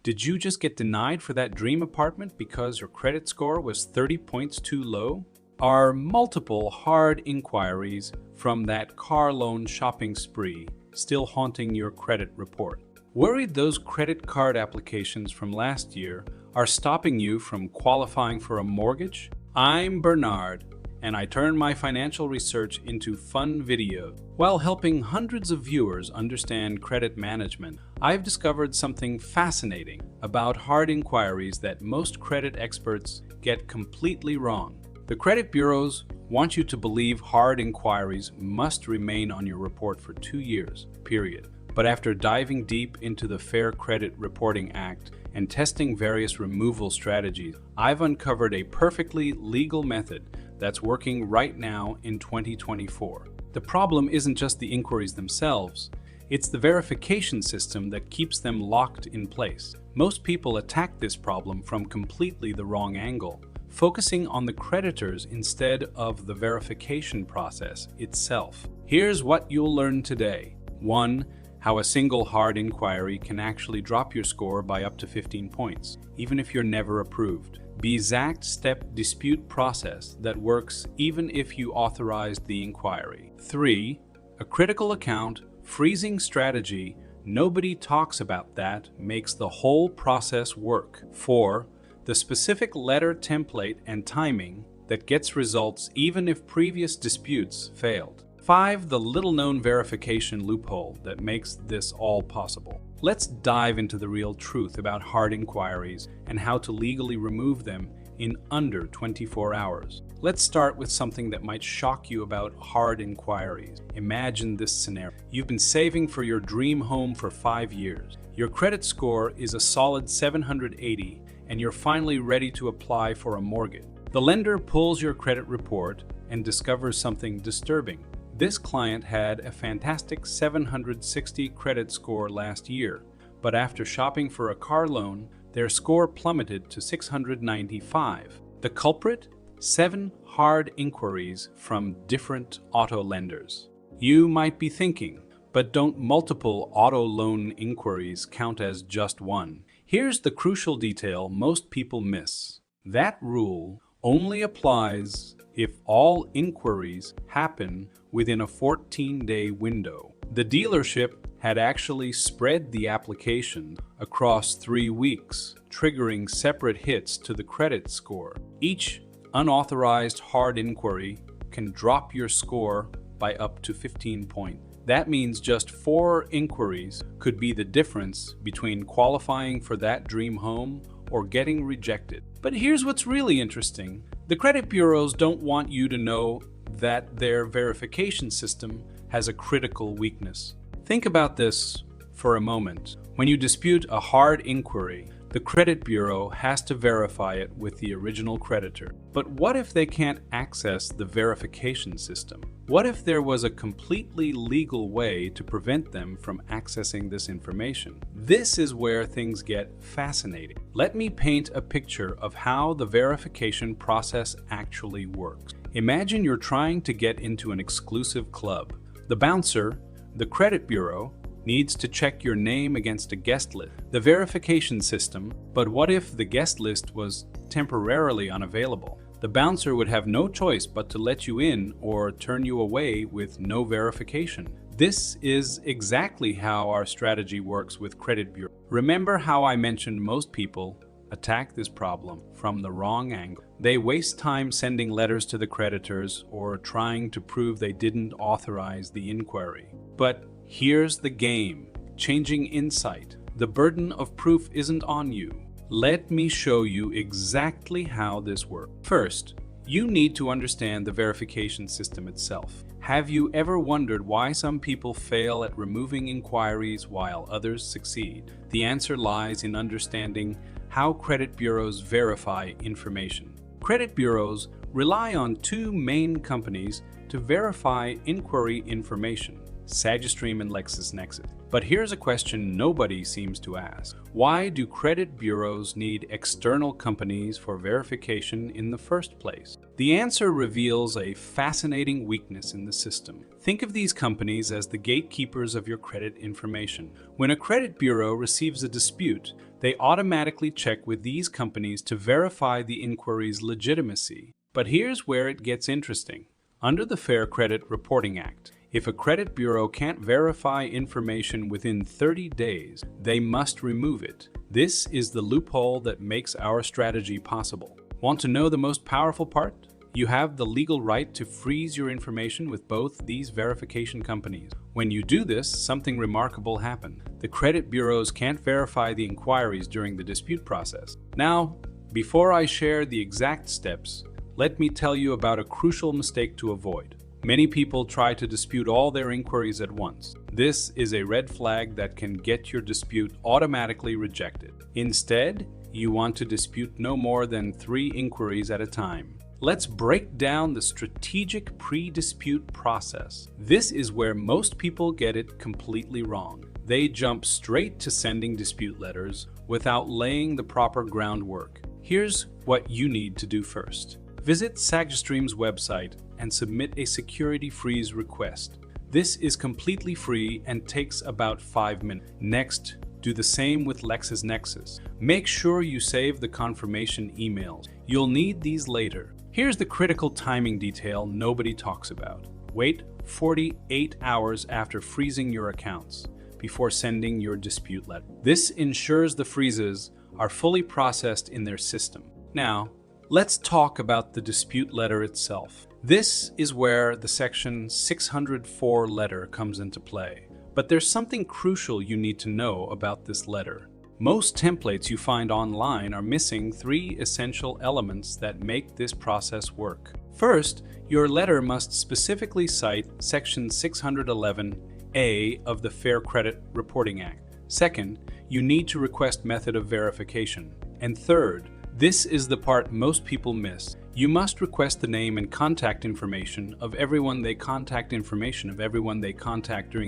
Did you just get denied for that dream apartment because your credit score was 30 points too low? Are multiple hard inquiries from that car loan shopping spree still haunting your credit report? Worried those credit card applications from last year are stopping you from qualifying for a mortgage? I'm Bernard, and I turn my financial research into fun videos. While helping hundreds of viewers understand credit management, I've discovered something fascinating about hard inquiries that most credit experts get completely wrong. The credit bureaus want you to believe hard inquiries must remain on your report for 2 years, period. But after diving deep into the Fair Credit Reporting Act and testing various removal strategies, I've uncovered a perfectly legal method that's working right now in 2024. The problem isn't just the inquiries themselves, it's the verification system that keeps them locked in place. Most people attack this problem from completely the wrong angle, focusing on the creditors instead of the verification process itself. Here's what you'll learn today. 1. How a single hard inquiry can actually drop your score by up to 15 points, even if you're never approved. The exact step dispute process that works even if you authorized the inquiry. 3. A critical account freezing strategy. Nobody talks about that, makes the whole process work. 4. The specific letter template and timing that gets results even if previous disputes failed. 5. The little-known verification loophole that makes this all possible. Let's dive into the real truth about hard inquiries and how to legally remove them in under 24 hours. Let's start with something that might shock you about hard inquiries. Imagine this scenario. You've been saving for your dream home for 5 years. Your credit score is a solid 780, and you're finally ready to apply for a mortgage. The lender pulls your credit report and discovers something disturbing. This client had a fantastic 760 credit score last year, but after shopping for a car loan, their score plummeted to 695. The culprit? 7 hard inquiries from different auto lenders. You might be thinking, but don't multiple auto loan inquiries count as just one? Here's the crucial detail most people miss. That rule only applies if all inquiries happen within a 14-day window. The dealership had actually spread the application across 3 weeks, triggering separate hits to the credit score. Each unauthorized hard inquiry can drop your score by up to 15 points. That means just 4 inquiries could be the difference between qualifying for that dream home or getting rejected. But here's what's really interesting. The credit bureaus don't want you to know that their verification system has a critical weakness. Think about this for a moment. When you dispute a hard inquiry, the credit bureau has to verify it with the original creditor. But what if they can't access the verification system? What if there was a completely legal way to prevent them from accessing this information? This is where things get fascinating. Let me paint a picture of how the verification process actually works. Imagine you're trying to get into an exclusive club. The bouncer, the credit bureau, needs to check your name against a guest list. The verification system, but what if the guest list was temporarily unavailable? The bouncer would have no choice but to let you in or turn you away with no verification. This is exactly how our strategy works with credit bureau. Remember how I mentioned most people attack this problem from the wrong angle? They waste time sending letters to the creditors or trying to prove they didn't authorize the inquiry. But here's the game. Changing insight. The burden of proof isn't on you. Let me show you exactly how this works. First, you need to understand the verification system itself. Have you ever wondered why some people fail at removing inquiries while others succeed? The answer lies in understanding how credit bureaus verify information. Credit bureaus rely on 2 main companies to verify inquiry information: SagiStream and LexisNexis. But here's a question nobody seems to ask. Why do credit bureaus need external companies for verification in the first place? The answer reveals a fascinating weakness in the system. Think of these companies as the gatekeepers of your credit information. When a credit bureau receives a dispute, they automatically check with these companies to verify the inquiry's legitimacy. But here's where it gets interesting. Under the Fair Credit Reporting Act, if a credit bureau can't verify information within 30 days, they must remove it. This is the loophole that makes our strategy possible. Want to know the most powerful part? You have the legal right to freeze your information with both these verification companies. When you do this, something remarkable happens. The credit bureaus can't verify the inquiries during the dispute process. Now, before I share the exact steps, let me tell you about a crucial mistake to avoid. Many people try to dispute all their inquiries at once. This is a red flag that can get your dispute automatically rejected. Instead, you want to dispute no more than 3 inquiries at a time. Let's break down the strategic pre-dispute process. This is where most people get it completely wrong. They jump straight to sending dispute letters without laying the proper groundwork. Here's what you need to do first. Visit SagaStream's website and submit a security freeze request. This is completely free and takes about 5 minutes. Next, do the same with LexisNexis. Make sure you save the confirmation emails. You'll need these later. Here's the critical timing detail nobody talks about. Wait 48 hours after freezing your accounts before sending your dispute letter. This ensures the freezes are fully processed in their system. Now, let's talk about the dispute letter itself. This is where the Section 604 letter comes into play. But there's something crucial you need to know about this letter. Most templates you find online are missing 3 essential elements that make this process work. First, your letter must specifically cite Section 611A of the Fair Credit Reporting Act. Second, you need to request method of verification. And third, this is the part most people miss. You must request the name and contact information of everyone they contact during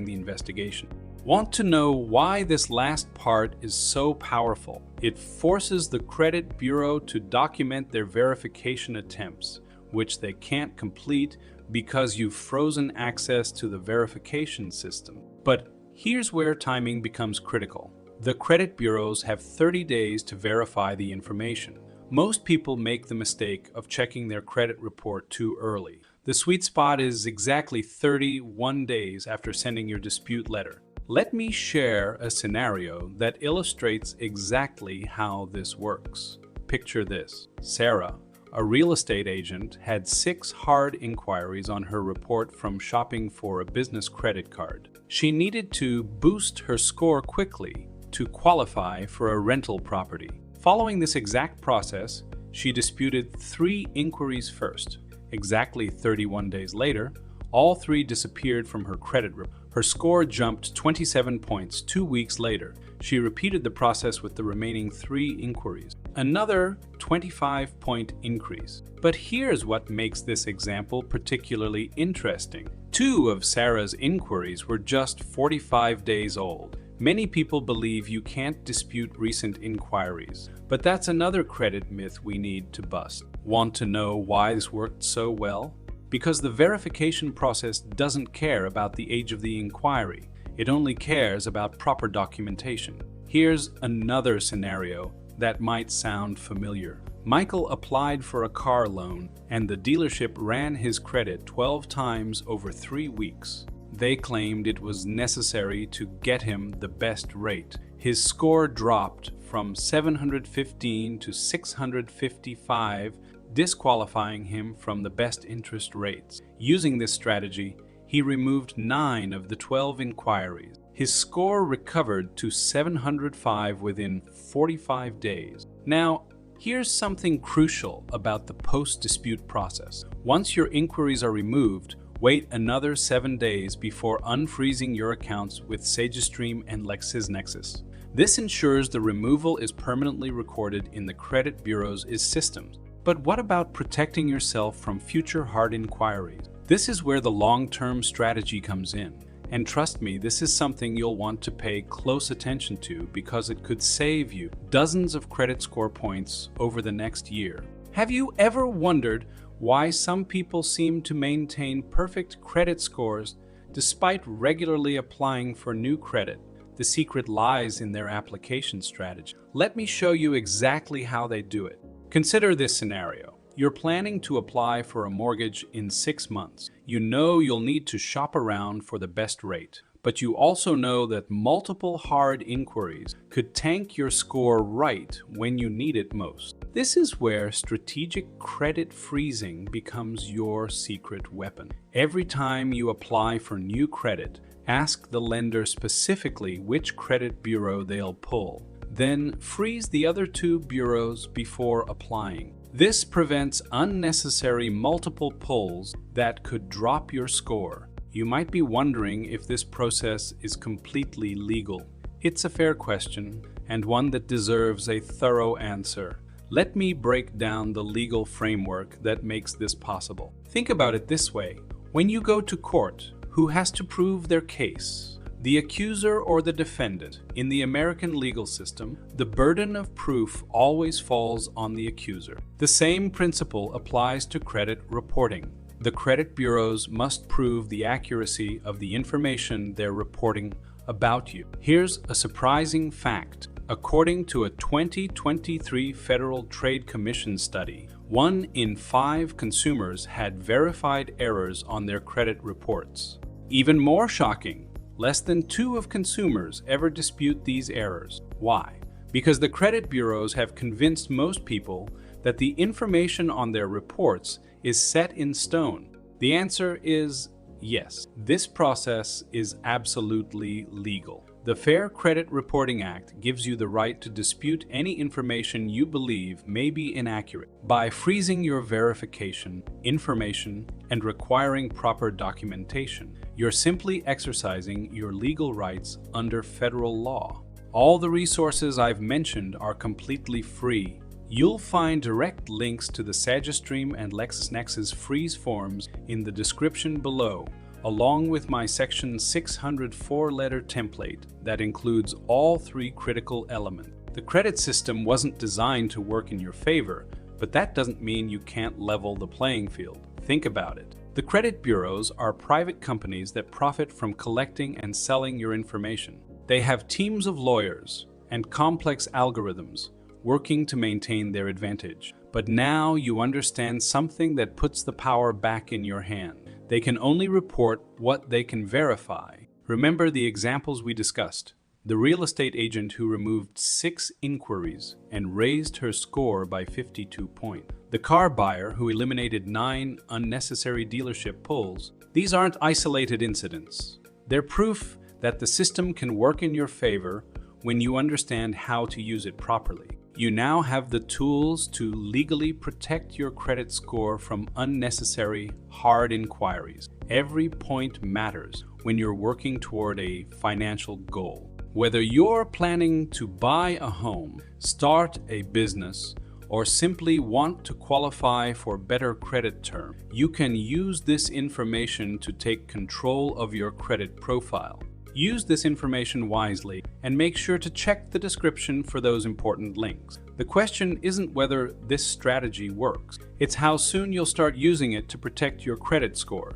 the investigation. Want to know why this last part is so powerful? It forces the credit bureau to document their verification attempts, which they can't complete because you've frozen access to the verification system. But here's where timing becomes critical. The credit bureaus have 30 days to verify the information. Most people make the mistake of checking their credit report too early. The sweet spot is exactly 31 days after sending your dispute letter. Let me share a scenario that illustrates exactly how this works. Picture this. Sarah, a real estate agent, had 6 hard inquiries on her report from shopping for a business credit card. She needed to boost her score quickly to qualify for a rental property. Following this exact process, she disputed 3 inquiries first. Exactly 31 days later, all 3 disappeared from her credit report. Her score jumped 27 points 2 weeks later. She repeated the process with the remaining 3 inquiries. Another 25-point increase. But here's what makes this example particularly interesting. 2 of Sarah's inquiries were just 45 days old. Many people believe you can't dispute recent inquiries, but that's another credit myth we need to bust. Want to know why this worked so well? Because the verification process doesn't care about the age of the inquiry. It only cares about proper documentation. Here's another scenario that might sound familiar. Michael applied for a car loan, and the dealership ran his credit 12 times over 3 weeks. They claimed it was necessary to get him the best rate. His score dropped from 715 to 655, disqualifying him from the best interest rates. Using this strategy, he removed 9 of the 12 inquiries. His score recovered to 705 within 45 days. Now, here's something crucial about the post-dispute process. Once your inquiries are removed, wait another 7 days before unfreezing your accounts with SagaStream and LexisNexis. This ensures the removal is permanently recorded in the credit bureau's systems. But what about protecting yourself from future hard inquiries? This is where the long-term strategy comes in. And trust me, this is something you'll want to pay close attention to because it could save you dozens of credit score points over the next year. Have you ever wondered why some people seem to maintain perfect credit scores despite regularly applying for new credit? The secret lies in their application strategy. Let me show you exactly how they do it. Consider this scenario. You're planning to apply for a mortgage in 6 months. You know you'll need to shop around for the best rate, but you also know that multiple hard inquiries could tank your score right when you need it most. This is where strategic credit freezing becomes your secret weapon. Every time you apply for new credit, ask the lender specifically which credit bureau they'll pull. Then freeze the other 2 bureaus before applying. This prevents unnecessary multiple pulls that could drop your score. You might be wondering if this process is completely legal. It's a fair question, and one that deserves a thorough answer. Let me break down the legal framework that makes this possible. Think about it this way. When you go to court, who has to prove their case? The accuser or the defendant? In the American legal system, the burden of proof always falls on the accuser. The same principle applies to credit reporting. The credit bureaus must prove the accuracy of the information they're reporting about you. Here's a surprising fact. According to a 2023 Federal Trade Commission study, 1 in 5 consumers had verified errors on their credit reports. Even more shocking, less than 2 of consumers ever dispute these errors. Why? Because the credit bureaus have convinced most people that the information on their reports is set in stone. The answer is yes. This process is absolutely legal. The Fair Credit Reporting Act gives you the right to dispute any information you believe may be inaccurate. By freezing your verification, information, and requiring proper documentation, you're simply exercising your legal rights under federal law. All the resources I've mentioned are completely free. You'll find direct links to the SagiStream and LexisNexis freeze forms in the description below, along with my Section 604-letter template that includes all 3 critical elements. The credit system wasn't designed to work in your favor, but that doesn't mean you can't level the playing field. Think about it. The credit bureaus are private companies that profit from collecting and selling your information. They have teams of lawyers and complex algorithms working to maintain their advantage. But now you understand something that puts the power back in your hand. They can only report what they can verify. Remember the examples we discussed. The real estate agent who removed 6 inquiries and raised her score by 52 points. The car buyer who eliminated 9 unnecessary dealership pulls. These aren't isolated incidents. They're proof that the system can work in your favor when you understand how to use it properly. You now have the tools to legally protect your credit score from unnecessary, hard inquiries. Every point matters when you're working toward a financial goal. Whether you're planning to buy a home, start a business, or simply want to qualify for better credit terms, you can use this information to take control of your credit profile. Use this information wisely and make sure to check the description for those important links. The question isn't whether this strategy works, it's how soon you'll start using it to protect your credit score.